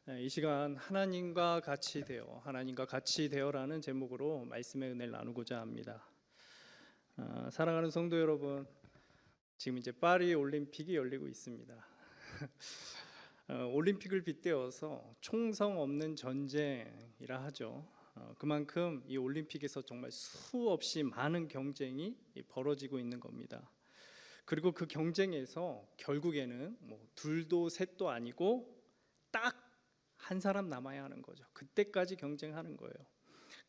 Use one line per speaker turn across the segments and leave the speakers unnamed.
이 시간 하나님과 같이 되어라는 제목으로 말씀의 은혜를 나누고자 합니다. 사랑하는 성도 여러분, 지금 이제 파리 올림픽이 열리고 있습니다. 올림픽을 빗대어서 총성 없는 전쟁이라 하죠. 그만큼 이 올림픽에서 정말 수없이 많은 경쟁이 벌어지고 있는 겁니다. 그리고 그 경쟁에서 결국에는 둘도 셋도 아니고 딱 한 사람 남아야 하는 거죠. 그때까지 경쟁하는 거예요.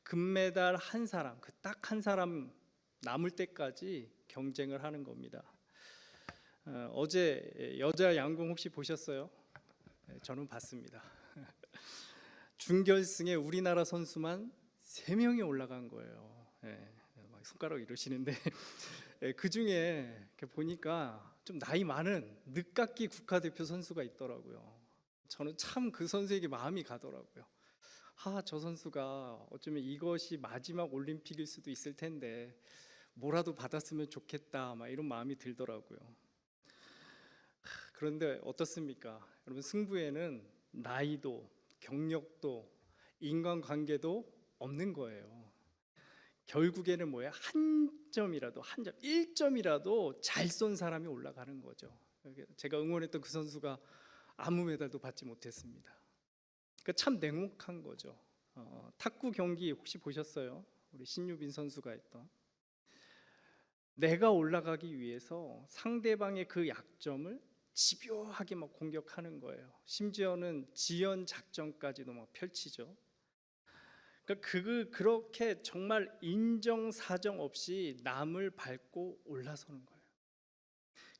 금메달 한 사람, 그 딱 한 사람 남을 때까지 경쟁을 하는 겁니다. 어제 여자 양궁 혹시 보셨어요? 저는 봤습니다. 준결승에 우리나라 선수만 3명이 올라간 거예요. 막 손가락 이러시는데 그 중에 보니까 좀 나이 많은 늦깎이 국가대표 선수가 있더라고요. 저는 참 그 선수에게 마음이 가더라고요. 저 선수가 어쩌면 이것이 마지막 올림픽일 수도 있을 텐데 뭐라도 받았으면 좋겠다, 막 이런 마음이 들더라고요. 그런데 어떻습니까? 여러분, 승부에는 나이도 경력도 인간관계도 없는 거예요. 결국에는 뭐예요? 한 점이라도, 1점이라도 잘 쏜 사람이 올라가는 거죠. 제가 응원했던 그 선수가 아무 메달도 받지 못했습니다. 그러니까 참 냉혹한 거죠. 탁구 경기 혹시 보셨어요? 우리 신유빈 선수가 했던. 내가 올라가기 위해서 상대방의 그 약점을 집요하게 막 공격하는 거예요. 심지어는 지연 작전까지도 막 펼치죠. 그러니까 그렇게 정말 인정사정 없이 남을 밟고 올라서는 거예요.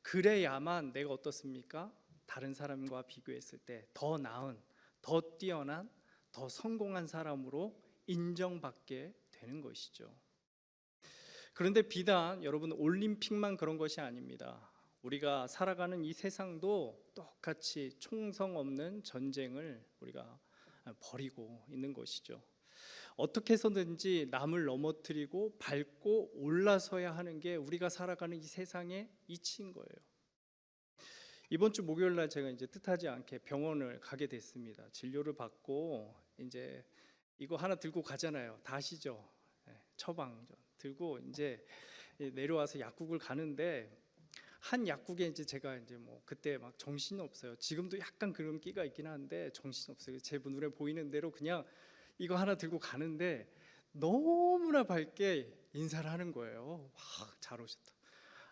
그래야만 내가 어떻습니까? 다른 사람과 비교했을 때 더 나은, 더 뛰어난, 더 성공한 사람으로 인정받게 되는 것이죠. 그런데 비단 여러분 올림픽만 그런 것이 아닙니다. 우리가 살아가는 이 세상도 똑같이 총성 없는 전쟁을 우리가 벌이고 있는 것이죠. 어떻게 해서든지 남을 넘어뜨리고 밟고 올라서야 하는 게 우리가 살아가는 이 세상의 이치인 거예요. 이번 주 목요일 날 제가 이제 뜻하지 않게 병원을 가게 됐습니다. 진료를 받고 이제 이거 하나 들고 가잖아요. 다 아시죠? 처방 들고 이제 내려와서 약국을 가는데 한 약국에 이제 제가 이제 그때 막 정신이 없어요. 지금도 약간 그런 끼가 있긴 한데 정신이 없어요. 제 눈에 보이는 대로 그냥 이거 하나 들고 가는데 너무나 밝게 인사를 하는 거예요. 잘 오셨다.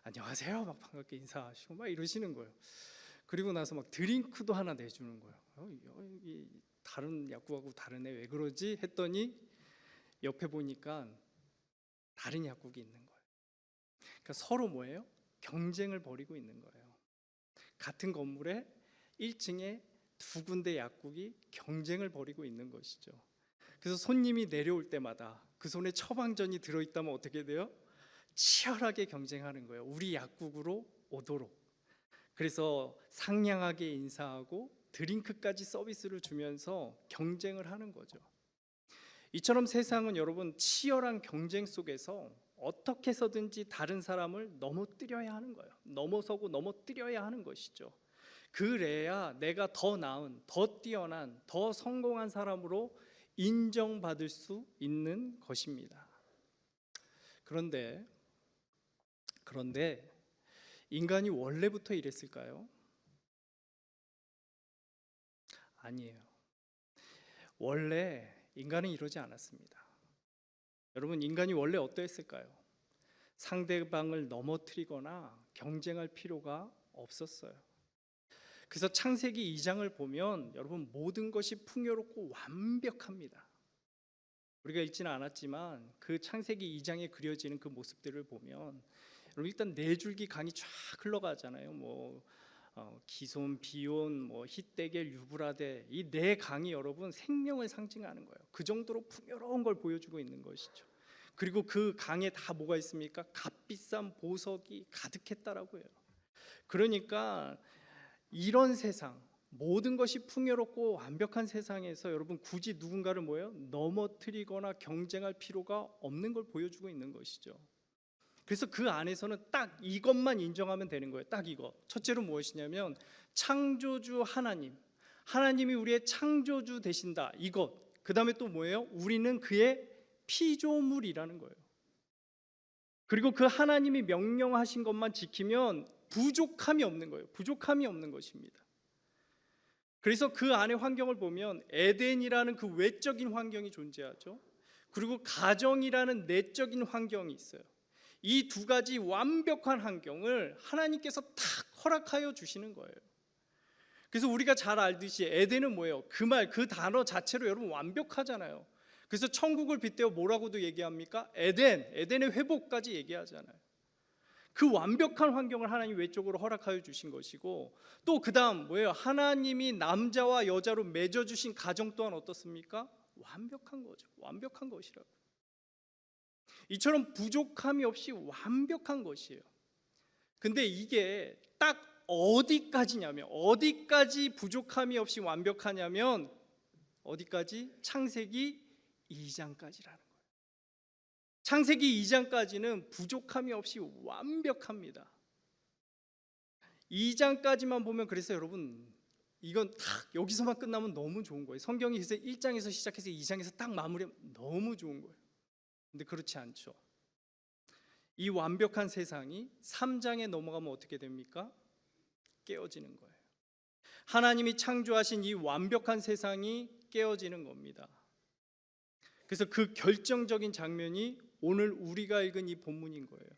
안녕하세요. 막 반갑게 인사하시고 막 이러시는 거예요. 그리고 나서 막 드링크도 하나 내주는 거예요. 여기 다른 약국하고 다르네, 왜 그러지? 했더니 옆에 보니까 다른 약국이 있는 거예요. 그러니까 서로 뭐예요? 경쟁을 벌이고 있는 거예요. 같은 건물에 1층에 두 군데 약국이 경쟁을 벌이고 있는 것이죠. 그래서 손님이 내려올 때마다 그 손에 처방전이 들어있다면 어떻게 돼요? 치열하게 경쟁하는 거예요. 우리 약국으로 오도록. 그래서 상냥하게 인사하고 드링크까지 서비스를 주면서 경쟁을 하는 거죠. 이처럼 세상은 여러분 치열한 경쟁 속에서 어떻게 해서든지 다른 사람을 넘어뜨려야 하는 거예요. 넘어서고 넘어뜨려야 하는 것이죠. 그래야 내가 더 나은, 더 뛰어난, 더 성공한 사람으로 인정받을 수 있는 것입니다. 그런데 인간이 원래부터 이랬을까요? 아니에요. 원래 인간은 이러지 않았습니다. 여러분, 인간이 원래 어떠했을까요? 상대방을 넘어뜨리거나 경쟁할 필요가 없었어요. 그래서 창세기 2장을 보면 여러분 모든 것이 풍요롭고 완벽합니다. 우리가 읽지는 않았지만 그 창세기 2장에 그려지는 그 모습들을 보면 여러분 일단 네 줄기 강이 쫙 흘러가잖아요. 기손, 비온, 히데겔, 유브라데, 이 네 강이 여러분 생명을 상징하는 거예요. 그 정도로 풍요로운 걸 보여주고 있는 것이죠. 그리고 그 강에 다 뭐가 있습니까? 값비싼 보석이 가득했다라고 해요. 그러니까 이런 세상, 모든 것이 풍요롭고 완벽한 세상에서 여러분 굳이 누군가를 넘어뜨리거나 경쟁할 필요가 없는 걸 보여주고 있는 것이죠. 그래서 그 안에서는 딱 이것만 인정하면 되는 거예요. 딱 이거. 첫째로 무엇이냐면 창조주 하나님, 하나님이 우리의 창조주 되신다. 이것. 그 다음에 또 뭐예요? 우리는 그의 피조물이라는 거예요. 그리고 그 하나님이 명령하신 것만 지키면 부족함이 없는 거예요. 부족함이 없는 것입니다. 그래서 그 안의 환경을 보면 에덴이라는 그 외적인 환경이 존재하죠. 그리고 가정이라는 내적인 환경이 있어요. 이 두 가지 완벽한 환경을 하나님께서 딱 허락하여 주시는 거예요. 그래서 우리가 잘 알듯이 에덴은 뭐예요? 그 단어 자체로 여러분 완벽하잖아요. 그래서 천국을 빗대어 뭐라고도 얘기합니까? 에덴의 회복까지 얘기하잖아요. 그 완벽한 환경을 하나님 외적으로 허락하여 주신 것이고, 또 그 다음 뭐예요? 하나님이 남자와 여자로 맺어주신 가정 또한 어떻습니까? 완벽한 거죠. 완벽한 것이라고. 이처럼 부족함이 없이 완벽한 것이에요. 근데 이게 딱 어디까지냐면, 어디까지 부족함이 없이 완벽하냐면 어디까지? 창세기 2장까지라는 거예요. 창세기 2장까지는 부족함이 없이 완벽합니다. 2장까지만 보면, 그래서 여러분 이건 딱 여기서만 끝나면 너무 좋은 거예요. 성경이 1장에서 시작해서 2장에서 딱 마무리하면 너무 좋은 거예요. 근데 그렇지 않죠. 이 완벽한 세상이 3장에 넘어가면 어떻게 됩니까? 깨어지는 거예요. 하나님이 창조하신 이 완벽한 세상이 깨어지는 겁니다. 그래서 그 결정적인 장면이 오늘 우리가 읽은 이 본문인 거예요.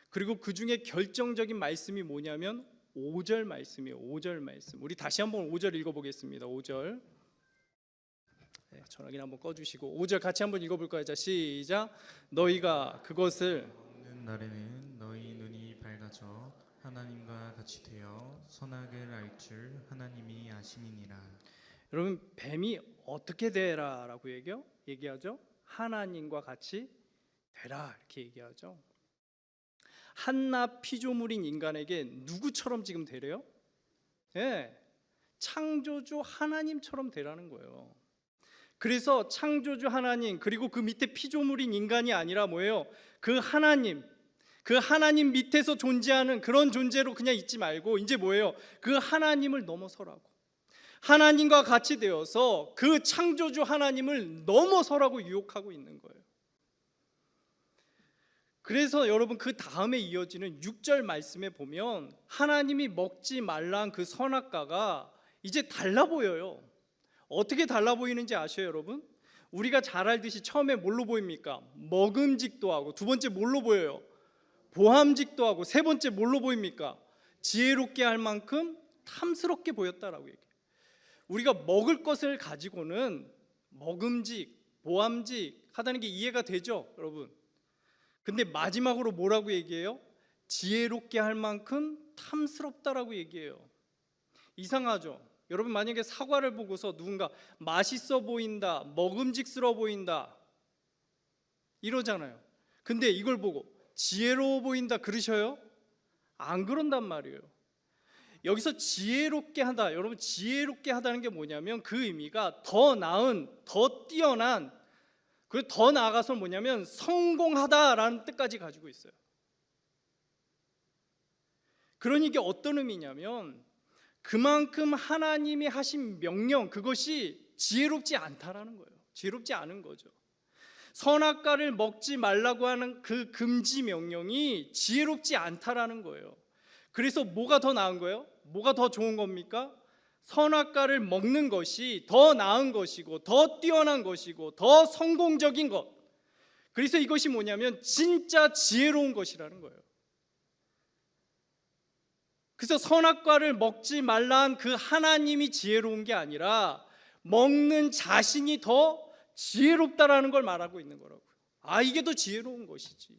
그리고 그 중에 결정적인 말씀이 뭐냐면 5절 말씀이에요. 5절 말씀. 우리 다시 한번 5절 읽어보겠습니다. 5절. 네, 전화기는 한번 꺼주시고 5절 같이 한번 읽어볼까요? 자, 시작. 너희가 그것을
먹는 날에는 너희 눈이 밝아져 하나님과 같이 되어 선악을 알 줄 하나님이 아심이니라.
여러분, 뱀이 어떻게 되라라고 얘기하죠? 하나님과 같이 되라 이렇게 얘기하죠. 한낱 피조물인 인간에게 누구처럼 지금 되래요? 네, 창조주 하나님처럼 되라는 거예요. 그래서 창조주 하나님, 그리고 그 밑에 피조물인 인간이 아니라 뭐예요? 그 하나님 밑에서 존재하는 그런 존재로 그냥 있지 말고 이제 뭐예요? 그 하나님을 넘어서라고, 하나님과 같이 되어서 그 창조주 하나님을 넘어서라고 유혹하고 있는 거예요. 그래서 여러분 그 다음에 이어지는 6절 말씀에 보면 하나님이 먹지 말란 그 선악과가 이제 달라 보여요. 어떻게 달라 보이는지 아셔요, 여러분? 우리가 잘 알듯이 처음에 뭘로 보입니까? 먹음직도 하고, 두 번째 뭘로 보여요? 보함직도 하고, 세 번째 뭘로 보입니까? 지혜롭게 할 만큼 탐스럽게 보였다라고 얘기해요. 우리가 먹을 것을 가지고는 먹음직, 보함직 하다는 게 이해가 되죠, 여러분? 근데 마지막으로 뭐라고 얘기해요? 지혜롭게 할 만큼 탐스럽다라고 얘기해요. 이상하죠? 여러분, 만약에 사과를 보고서 누군가 맛있어 보인다, 먹음직스러워 보인다 이러잖아요. 근데 이걸 보고 지혜로워 보인다 그러셔요? 안 그런단 말이에요. 여기서 지혜롭게 하다, 여러분 지혜롭게 하다는 게 뭐냐면 그 의미가 더 나은, 더 뛰어난, 그리고 더 나아가서 뭐냐면 성공하다라는 뜻까지 가지고 있어요. 그러니 이게 어떤 의미냐면 그만큼 하나님이 하신 명령, 그것이 지혜롭지 않다라는 거예요. 지혜롭지 않은 거죠. 선악과를 먹지 말라고 하는 그 금지 명령이 지혜롭지 않다라는 거예요. 그래서 뭐가 더 나은 거예요? 뭐가 더 좋은 겁니까? 선악과를 먹는 것이 더 나은 것이고, 더 뛰어난 것이고, 더 성공적인 것. 그래서 이것이 뭐냐면 진짜 지혜로운 것이라는 거예요. 그래서 선악과를 먹지 말란 그 하나님이 지혜로운 게 아니라 먹는 자신이 더 지혜롭다라는 걸 말하고 있는 거라고요. 아, 이게 더 지혜로운 것이지.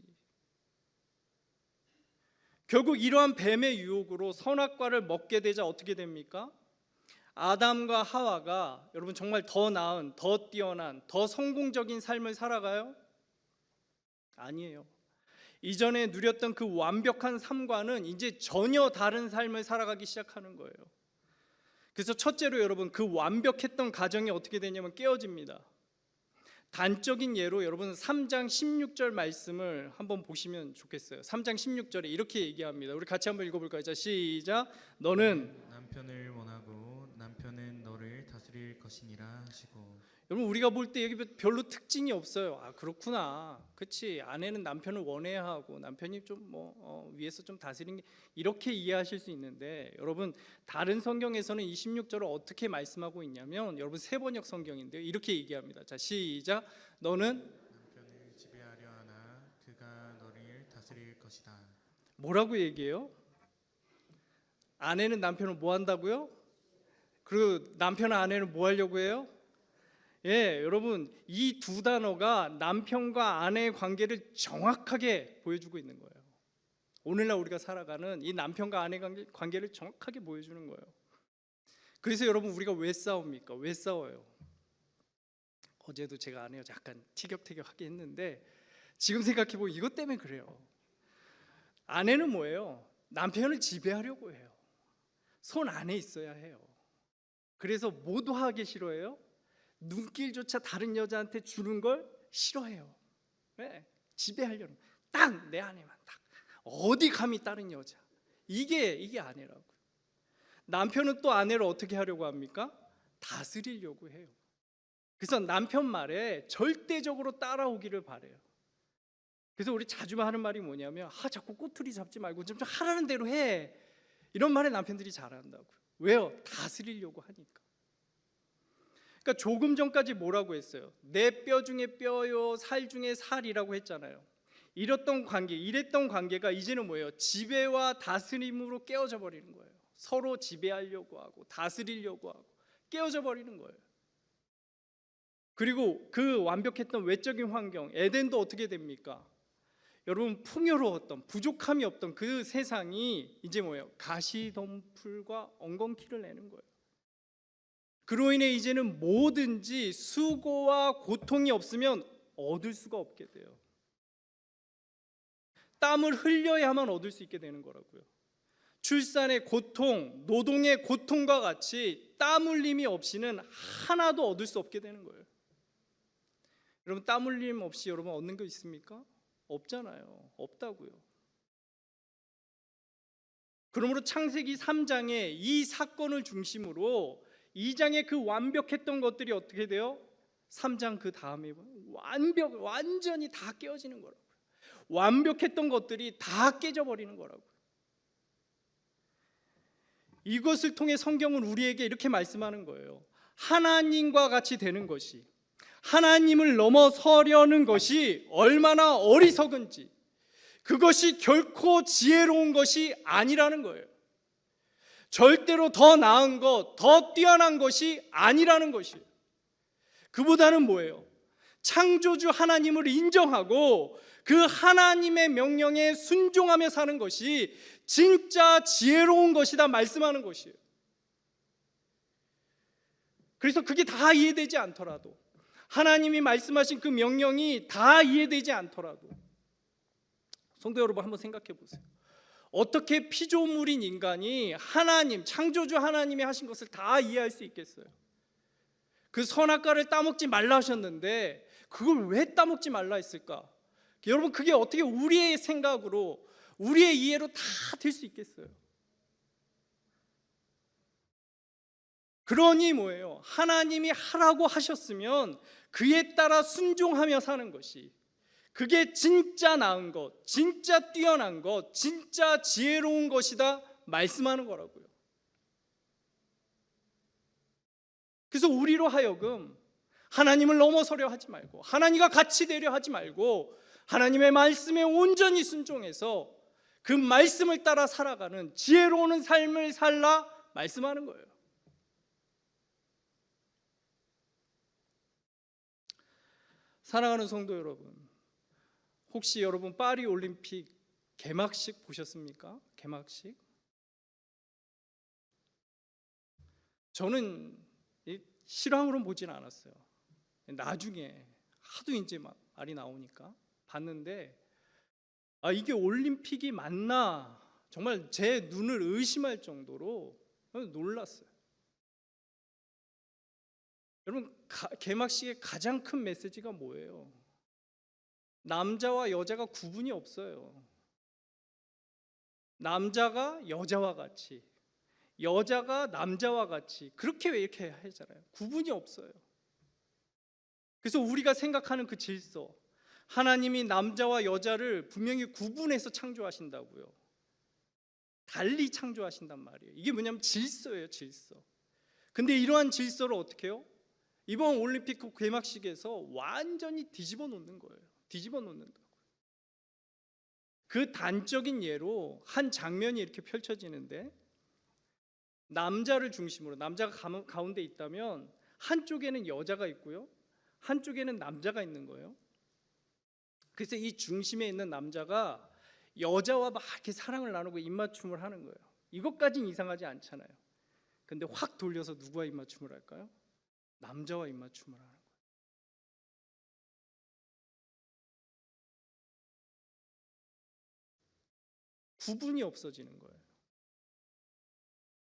결국 이러한 뱀의 유혹으로 선악과를 먹게 되자 어떻게 됩니까? 아담과 하와가 여러분 정말 더 나은, 더 뛰어난, 더 성공적인 삶을 살아가요? 아니에요. 이전에 누렸던 그 완벽한 삶과는 이제 전혀 다른 삶을 살아가기 시작하는 거예요. 그래서 첫째로 여러분 그 완벽했던 가정이 어떻게 되냐면 깨어집니다. 단적인 예로 여러분 3장 16절 말씀을 한번 보시면 좋겠어요. 3장 16절에 이렇게 얘기합니다. 우리 같이 한번 읽어볼까요? 자, 시작. 너는
남편을 원하고 남편은 너를 것이니라 하시고.
여러분 우리가 볼 때 여기 별로 특징이 없어요. 아 그렇구나. 그렇지. 아내는 남편을 원해야 하고 남편이 좀 위에서 좀 다스리는 게 이렇게 이해하실 수 있는데 여러분 다른 성경에서는 26절을 어떻게 말씀하고 있냐면 여러분 세번역 성경인데요. 이렇게 얘기합니다. 자 시작. 너는
남편을 지배하려 하나 그가 너를 다스릴 것이다.
뭐라고 얘기해요? 아내는 남편을 뭐 한다고요? 그리고 남편은 아내를 뭐 하려고 해요? 예, 여러분 이 두 단어가 남편과 아내의 관계를 정확하게 보여주고 있는 거예요. 오늘날 우리가 살아가는 이 남편과 아내 관계를 정확하게 보여주는 거예요. 그래서 여러분 우리가 왜 싸웁니까? 왜 싸워요? 어제도 제가 아내와 약간 티격태격하게 했는데 지금 생각해보면 이것 때문에 그래요. 아내는 뭐예요? 남편을 지배하려고 해요. 손 안에 있어야 해요. 그래서 뭐도 하기 싫어해요? 눈길조차 다른 여자한테 주는 걸 싫어해요. 왜? 지배하려는 딱 내 아내만 딱 어디 감히 다른 여자 이게 아내라고. 남편은 또 아내를 어떻게 하려고 합니까? 다스리려고 해요. 그래서 남편 말에 절대적으로 따라오기를 바래요. 그래서 우리 자주 하는 말이 뭐냐면 자꾸 꼬투리 잡지 말고 좀 하라는 대로 해 이런 말에 남편들이 잘한다고요. 왜요? 다스리려고 하니까. 그러니까 조금 전까지 뭐라고 했어요? 내 뼈 중에 뼈요 살 중에 살이라고 했잖아요. 이랬던 관계가 이제는 뭐예요? 지배와 다스림으로 깨어져 버리는 거예요. 서로 지배하려고 하고 다스리려고 하고 깨어져 버리는 거예요. 그리고 그 완벽했던 외적인 환경 에덴도 어떻게 됩니까? 여러분 풍요로웠던 부족함이 없던 그 세상이 이제 뭐예요? 가시덤불과 엉겅퀴를 내는 거예요. 그로 인해 이제는 뭐든지 수고와 고통이 없으면 얻을 수가 없게 돼요. 땀을 흘려야만 얻을 수 있게 되는 거라고요. 출산의 고통, 노동의 고통과 같이 땀 흘림이 없이는 하나도 얻을 수 없게 되는 거예요. 여러분 땀 흘림 없이 여러분 얻는 거 있습니까? 없잖아요. 없다고요. 그러므로 창세기 3장에 이 사건을 중심으로 2장에 그 완벽했던 것들이 어떻게 돼요? 3장 그 다음에 완전히 다 깨어지는 거라고요. 완벽했던 것들이 다 깨져버리는 거라고요. 이것을 통해 성경은 우리에게 이렇게 말씀하는 거예요. 하나님과 같이 되는 것이, 하나님을 넘어서려는 것이 얼마나 어리석은지, 그것이 결코 지혜로운 것이 아니라는 거예요. 절대로 더 나은 것, 더 뛰어난 것이 아니라는 것이에요. 그보다는 뭐예요? 창조주 하나님을 인정하고 그 하나님의 명령에 순종하며 사는 것이 진짜 지혜로운 것이다 말씀하는 것이에요. 그래서 그게 다 이해되지 않더라도, 하나님이 말씀하신 그 명령이 다 이해되지 않더라도, 성도 여러분 한번 생각해 보세요. 어떻게 피조물인 인간이 하나님, 창조주 하나님이 하신 것을 다 이해할 수 있겠어요? 그 선악과를 따먹지 말라 하셨는데 그걸 왜 따먹지 말라 했을까? 여러분 그게 어떻게 우리의 생각으로, 우리의 이해로 다 될 수 있겠어요? 그러니 뭐예요? 하나님이 하라고 하셨으면 그에 따라 순종하며 사는 것이, 그게 진짜 나은 것, 진짜 뛰어난 것, 진짜 지혜로운 것이다 말씀하는 거라고요. 그래서 우리로 하여금 하나님을 넘어서려 하지 말고, 하나님과 같이 되려 하지 말고, 하나님의 말씀에 온전히 순종해서 그 말씀을 따라 살아가는 지혜로운 삶을 살라 말씀하는 거예요. 사랑하는 성도 여러분, 혹시 여러분 파리 올림픽 개막식 보셨습니까? 개막식? 저는 실황으로 보진 않았어요. 나중에 하도 이제 막 말이 나오니까 봤는데, 이게 올림픽이 맞나 정말 제 눈을 의심할 정도로 놀랐어요. 여러분 개막식의 가장 큰 메시지가 뭐예요? 남자와 여자가 구분이 없어요. 남자가 여자와 같이, 여자가 남자와 같이 그렇게 왜 이렇게 하잖아요. 구분이 없어요. 그래서 우리가 생각하는 그 질서, 하나님이 남자와 여자를 분명히 구분해서 창조하신다고요. 달리 창조하신단 말이에요. 이게 뭐냐면 질서예요, 질서. 근데 이러한 질서를 어떻게 해요? 이번 올림픽 개막식에서 완전히 뒤집어 놓는 거예요. 뒤집어 놓는다고요. 그 단적인 예로 한 장면이 이렇게 펼쳐지는데, 남자를 중심으로, 남자가 가운데 있다면 한쪽에는 여자가 있고요, 한쪽에는 남자가 있는 거예요. 그래서 이 중심에 있는 남자가 여자와 막 이렇게 사랑을 나누고 입맞춤을 하는 거예요. 이것까진 이상하지 않잖아요. 근데 확 돌려서 누구와 입맞춤을 할까요? 남자와 입맞춤을 하는 거예요. 구분이 없어지는 거예요.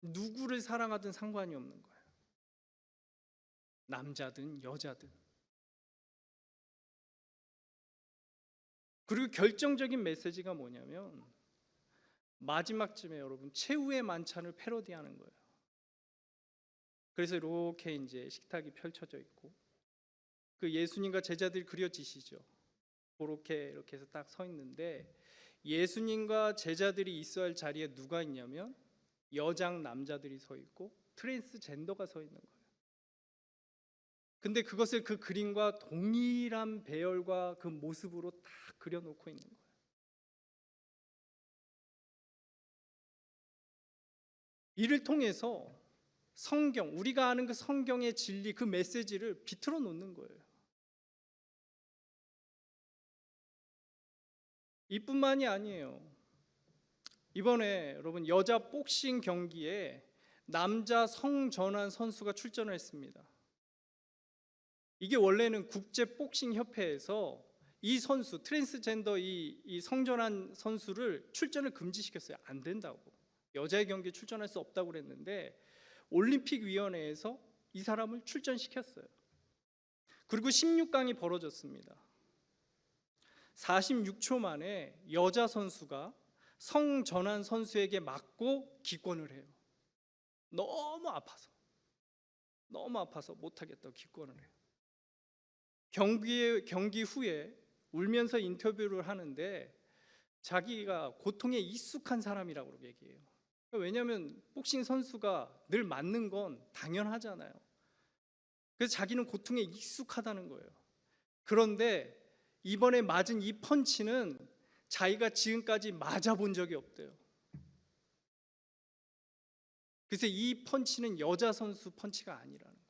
누구를 사랑하든 상관이 없는 거예요. 남자든 여자든. 그리고 결정적인 메시지가 뭐냐면, 마지막쯤에 여러분 최후의 만찬을 패러디하는 거예요. 그래서 이렇게 이제 식탁이 펼쳐져 있고, 그 예수님과 제자들이 그려지시죠. 그렇게 이렇게 해서 딱 서 있는데, 예수님과 제자들이 있어야 할 자리에 누가 있냐면 여장 남자들이 서 있고 트랜스젠더가 서 있는 거예요. 근데 그것을 그 그림과 동일한 배열과 그 모습으로 딱 그려놓고 있는 거예요. 이를 통해서 성경, 우리가 아는 그 성경의 진리, 그 메시지를 비틀어 놓는 거예요. 이뿐만이 아니에요. 이번에 여러분 여자 복싱 경기에 남자 성전환 선수가 출전을 했습니다. 이게 원래는 국제 복싱 협회에서 이 선수, 트랜스젠더 이 성전환 선수를 출전을 금지시켰어요. 안 된다고. 여자의 경기에 출전할 수 없다고 그랬는데 올림픽 위원회에서 이 사람을 출전시켰어요. 그리고 16강이 벌어졌습니다. 46초 만에 여자 선수가 성전환 선수에게 맞고 기권을 해요. 너무 아파서 못하겠다고 기권을 해요. 경기 후에 울면서 인터뷰를 하는데 자기가 고통에 익숙한 사람이라고 얘기해요. 왜냐하면 복싱 선수가 늘 맞는 건 당연하잖아요. 그래서 자기는 고통에 익숙하다는 거예요. 그런데 이번에 맞은 이 펀치는 자기가 지금까지 맞아본 적이 없대요. 그래서 이 펀치는 여자 선수 펀치가 아니라는 거예요.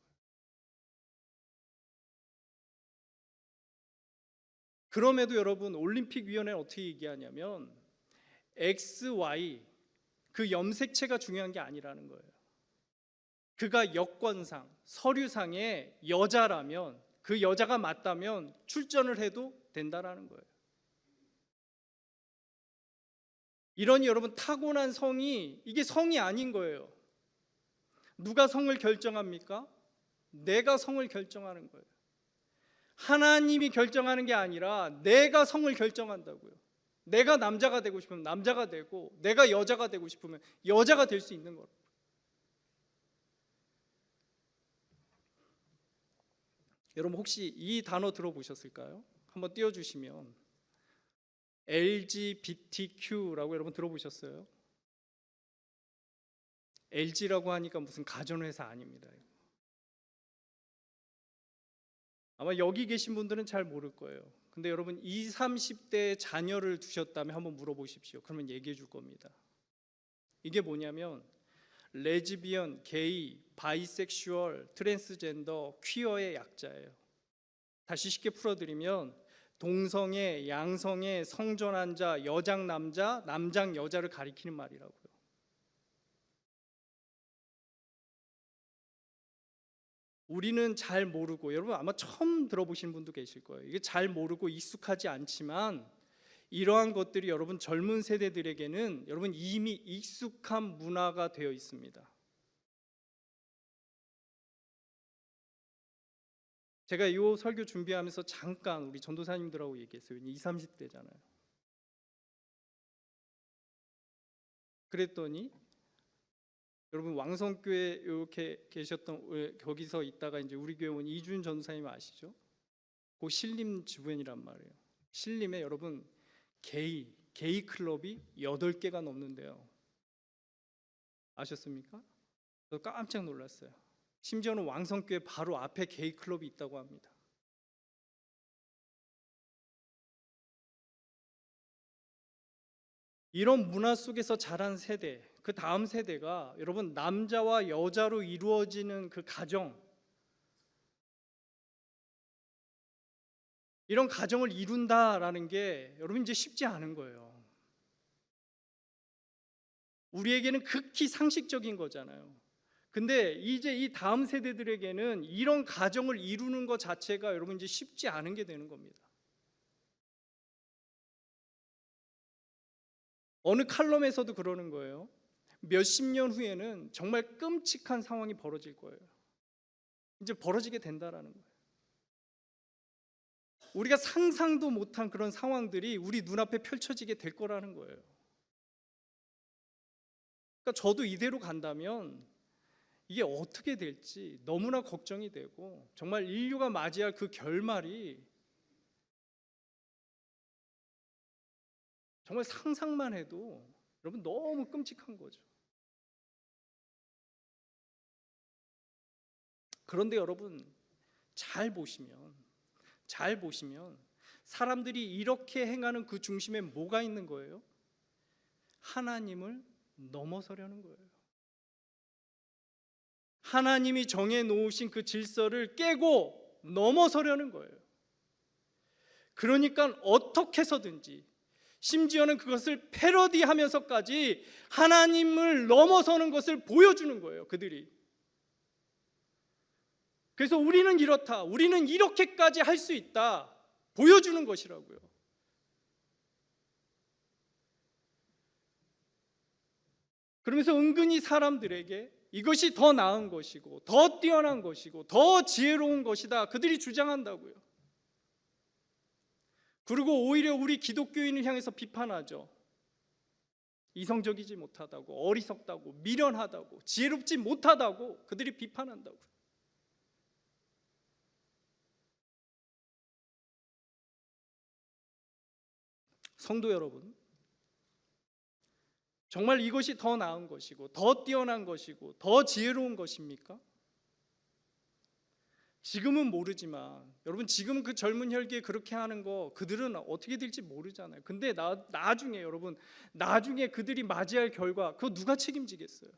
그럼에도 여러분 올림픽위원회는 어떻게 얘기하냐면 XY, 그 염색체가 중요한 게 아니라는 거예요. 그가 여권상, 서류상에 여자라면, 그 여자가 맞다면 출전을 해도 된다라는 거예요. 이러니 여러분 타고난 성이, 이게 성이 아닌 거예요. 누가 성을 결정합니까? 내가 성을 결정하는 거예요. 하나님이 결정하는 게 아니라 내가 성을 결정한다고요. 내가 남자가 되고 싶으면 남자가 되고, 내가 여자가 되고 싶으면 여자가 될 수 있는 거예요. 여러분 혹시 이 단어 들어보셨을까요? 한번 띄워주시면, LGBTQ라고 여러분 들어보셨어요? LG라고 하니까 무슨 가전회사 아닙니다. 아마 여기 계신 분들은 잘 모를 거예요. 근데 여러분 20, 30대 자녀를 두셨다면 한번 물어보십시오. 그러면 얘기해 줄 겁니다. 이게 뭐냐면 레즈비언, 게이, 바이섹슈얼, 트랜스젠더, 퀴어의 약자예요. 다시 쉽게 풀어드리면 동성애, 양성애, 성전환자, 여장 남자, 남장 여자를 가리키는 말이라고요. 우리는 잘 모르고, 여러분 아마 처음 들어보신 분도 계실 거예요. 이게 잘 모르고 익숙하지 않지만 이러한 것들이 여러분 젊은 세대들에게는 여러분 이미 익숙한 문화가 되어 있습니다. 제가 이 설교 준비하면서 잠깐 우리 전도사님들하고 얘기했어요. 20, 30대잖아요. 그랬더니 여러분 왕성교회 이렇게 계셨던 거기서 있다가 이제 우리 교회 온 이준 전사님 아시죠? 그 신림 주변이란 말이에요. 신림에 여러분 게이 클럽이 8개가 넘는데요. 아셨습니까? 저 깜짝 놀랐어요. 심지어는 왕성교회 바로 앞에 게이 클럽이 있다고 합니다. 이런 문화 속에서 자란 세대, 그 다음 세대가 여러분 남자와 여자로 이루어지는 그 가정, 이런 가정을 이룬다라는 게 여러분 이제 쉽지 않은 거예요. 우리에게는 극히 상식적인 거잖아요. 근데 이제 이 다음 세대들에게는 이런 가정을 이루는 것 자체가 여러분 이제 쉽지 않은 게 되는 겁니다. 어느 칼럼에서도 그러는 거예요. 몇십 년 후에는 정말 끔찍한 상황이 벌어질 거예요. 이제 벌어지게 된다라는 거예요. 우리가 상상도 못한 그런 상황들이 우리 눈앞에 펼쳐지게 될 거라는 거예요. 그러니까 저도 이대로 간다면 이게 어떻게 될지 너무나 걱정이 되고, 정말 인류가 맞이할 그 결말이 정말 상상만 해도 여러분 너무 끔찍한 거죠. 그런데 여러분 잘 보시면 사람들이 이렇게 행하는 그 중심에 뭐가 있는 거예요? 하나님을 넘어서려는 거예요. 하나님이 정해 놓으신 그 질서를 깨고 넘어서려는 거예요. 그러니까 어떻게 해서든지, 심지어는 그것을 패러디하면서까지 하나님을 넘어서는 것을 보여주는 거예요, 그들이. 그래서 우리는 이렇다, 우리는 이렇게까지 할 수 있다, 보여주는 것이라고요. 그러면서 은근히 사람들에게 이것이 더 나은 것이고 더 뛰어난 것이고 더 지혜로운 것이다, 그들이 주장한다고요. 그리고 오히려 우리 기독교인을 향해서 비판하죠. 이성적이지 못하다고, 어리석다고, 미련하다고, 지혜롭지 못하다고 그들이 비판한다고요. 성도 여러분, 정말 이것이 더 나은 것이고 더 뛰어난 것이고 더 지혜로운 것입니까? 지금은 모르지만 여러분, 지금은 그 젊은 혈기에 그렇게 하는 거 그들은 어떻게 될지 모르잖아요. 근데 나중에 여러분, 나중에 그들이 맞이할 결과, 그거 누가 책임지겠어요?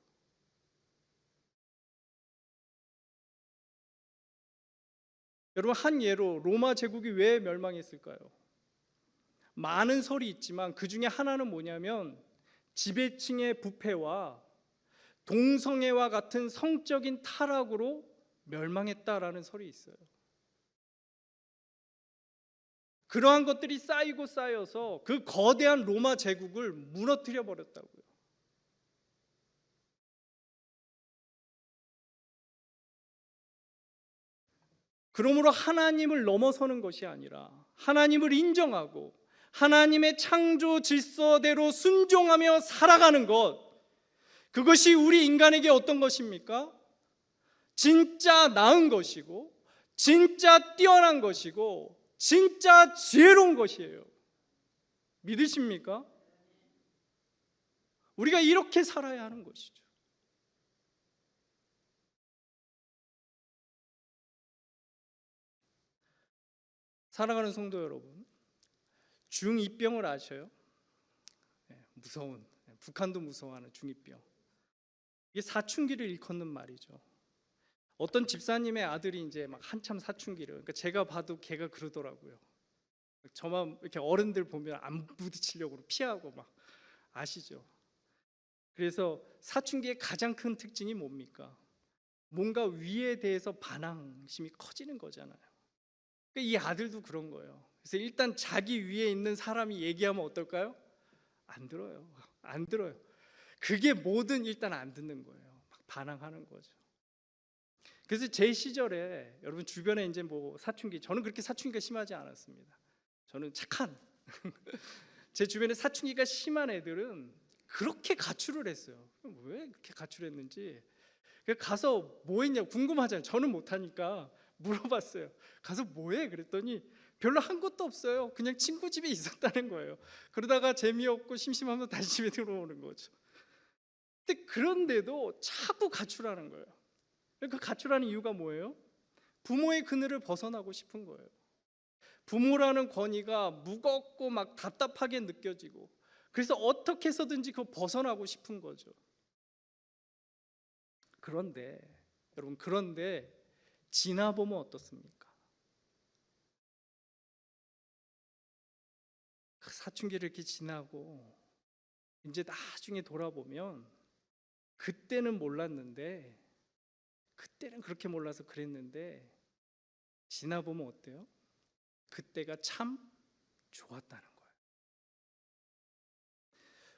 여러분, 한 예로 로마 제국이 왜 멸망했을까요? 많은 설이 있지만 그 중에 하나는 뭐냐면 지배층의 부패와 동성애와 같은 성적인 타락으로 멸망했다라는 설이 있어요. 그러한 것들이 쌓이고 쌓여서 그 거대한 로마 제국을 무너뜨려 버렸다고요. 그러므로 하나님을 넘어서는 것이 아니라 하나님을 인정하고 하나님의 창조 질서대로 순종하며 살아가는 것, 그것이 우리 인간에게 어떤 것입니까? 진짜 나은 것이고 진짜 뛰어난 것이고 진짜 지혜로운 것이에요. 믿으십니까? 우리가 이렇게 살아야 하는 것이죠. 사랑하는 성도 여러분, 중2병을 아셔요? 무서운, 북한도 무서워하는 중2병. 이게 사춘기를 일컫는 말이죠. 어떤 집사님의 아들이 이제 막 한참 사춘기를, 그러니까 제가 봐도 걔가 그러더라고요. 저만 이렇게 어른들 보면 안 부딪히려고 피하고 막, 아시죠? 그래서 사춘기의 가장 큰 특징이 뭡니까? 뭔가 위에 대해서 반항심이 커지는 거잖아요. 그러니까 이 아들도 그런 거예요. 그래서 일단 자기 위에 있는 사람이 얘기하면 어떨까요? 안 들어요. 안 들어요. 그게 뭐든 일단 안 듣는 거예요. 막 반항하는 거죠. 그래서 제 시절에 여러분 주변에 이제 뭐 사춘기, 저는 그렇게 사춘기가 심하지 않았습니다. 저는 착한 제 주변에 사춘기가 심한 애들은 그렇게 가출을 했어요. 왜 그렇게 가출했는지. 가서 뭐 했냐고 궁금하잖아요. 저는 못하니까 물어봤어요. 가서 뭐해? 그랬더니 별로 한 것도 없어요. 그냥 친구 집에 있었다는 거예요. 그러다가 재미없고 심심하면 다시 집에 들어오는 거죠. 근데 그런데도 자꾸 가출하는 거예요. 그 가출하는 이유가 뭐예요? 부모의 그늘을 벗어나고 싶은 거예요. 부모라는 권위가 무겁고 막 답답하게 느껴지고, 그래서 어떻게 해서든지 그거 벗어나고 싶은 거죠. 그런데 여러분, 그런데 지나보면 어떻습니까? 그 사춘기를 이렇게 지나고 이제 나중에 돌아보면 그때는 몰랐는데, 그때는 그렇게 몰라서 그랬는데 지나보면 어때요? 그때가 참 좋았다는 거예요.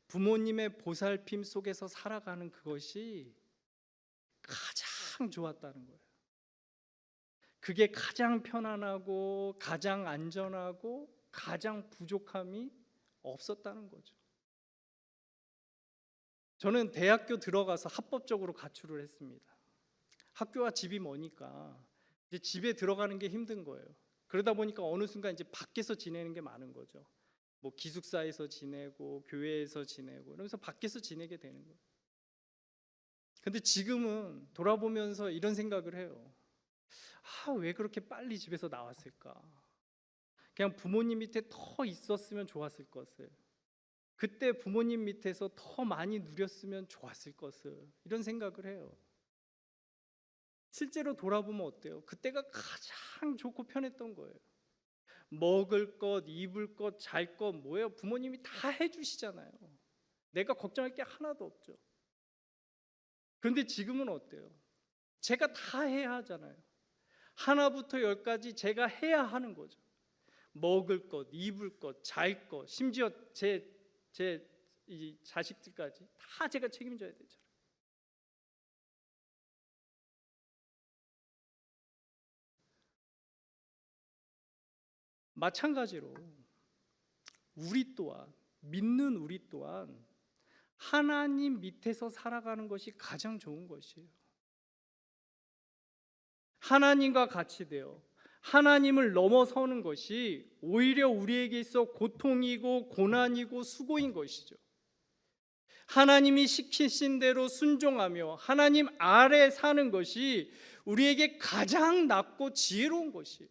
부모님의 보살핌 속에서 살아가는 그것이 가장 좋았다는 거예요. 그게 가장 편안하고 가장 안전하고 가장 부족함이 없었다는 거죠. 저는 대학교 들어가서 합법적으로 가출을 했습니다. 학교와 집이 머니까 이제 집에 들어가는 게 힘든 거예요. 그러다 보니까 어느 순간 이제 밖에서 지내는 게 많은 거죠. 뭐 기숙사에서 지내고 교회에서 지내고 이러면서 밖에서 지내게 되는 거예요. 근데 지금은 돌아보면서 이런 생각을 해요. 왜 그렇게 빨리 집에서 나왔을까? 그냥 부모님 밑에 더 있었으면 좋았을 것을, 그때 부모님 밑에서 더 많이 누렸으면 좋았을 것을, 이런 생각을 해요. 실제로 돌아보면 어때요? 그때가 가장 좋고 편했던 거예요. 먹을 것, 입을 것, 잘 것 뭐예요? 부모님이 다 해주시잖아요. 내가 걱정할 게 하나도 없죠. 그런데 지금은 어때요? 제가 다 해야 하잖아요. 하나부터 열까지 제가 해야 하는 거죠. 먹을 것, 입을 것, 잘 것, 심지어 제 이 자식들까지 다 제가 책임져야 되잖아요. 마찬가지로 우리 또한, 믿는 우리 또한 하나님 밑에서 살아가는 것이 가장 좋은 것이에요. 하나님과 같이 되어 하나님을 넘어서는 것이 오히려 우리에게 있어 고통이고 고난이고 수고인 것이죠. 하나님이 시키신 대로 순종하며 하나님 아래 사는 것이 우리에게 가장 낫고 지혜로운 것이에요.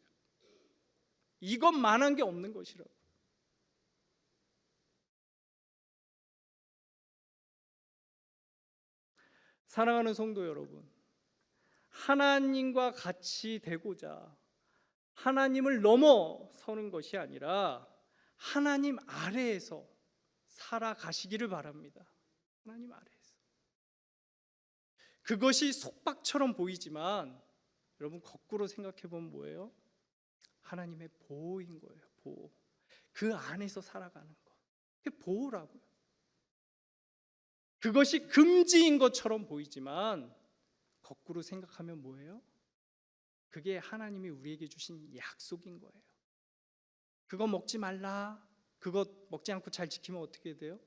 이것만한 게 없는 것이라고. 사랑하는 성도 여러분, 하나님과 같이 되고자 하나님을 넘어서는 것이 아니라 하나님 아래에서 살아가시기를 바랍니다. 하나님 아래에서. 그것이 속박처럼 보이지만 여러분, 거꾸로 생각해 보면 뭐예요? 하나님의 보호인 거예요. 보호. 그 안에서 살아가는 것. 그게 보호라고요. 그것이 금지인 것처럼 보이지만 거꾸로 생각하면 뭐예요? 그게 하나님이 우리에게 주신 약속인 거예요. 그거 먹지 말라. 그거 먹지 않고 잘 지키면 어떻게 돼요?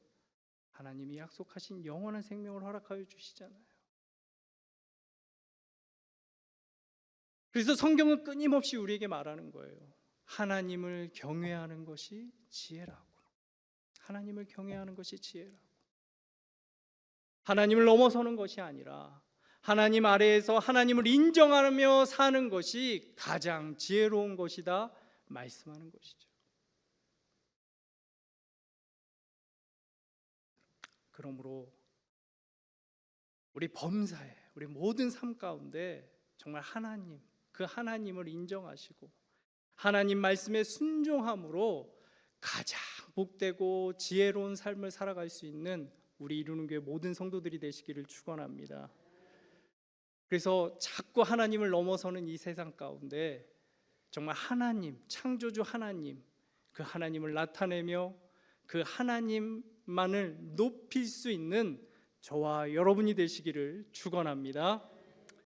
하나님이 약속하신 영원한 생명을 허락하여 주시잖아요. 그래서 성경은 끊임없이 우리에게 말하는 거예요. 하나님을 경외하는 것이 지혜라고. 하나님을 경외하는 것이 지혜라고. 하나님을 넘어서는 것이 아니라 하나님 아래에서 하나님을 인정하며 사는 것이 가장 지혜로운 것이다 말씀하는 것이죠. 그러므로 우리 범사에, 우리 모든 삶 가운데 정말 하나님, 그 하나님을 인정하시고 하나님 말씀에 순종함으로 가장 복되고 지혜로운 삶을 살아갈 수 있는 우리 이루는 교회 모든 성도들이 되시기를 축원합니다. 그래서 자꾸 하나님을 넘어서는 이 세상 가운데 정말 하나님, 창조주 하나님, 그 하나님을 나타내며 그 하나님만을 높일 수 있는 저와 여러분이 되시기를 축원합니다.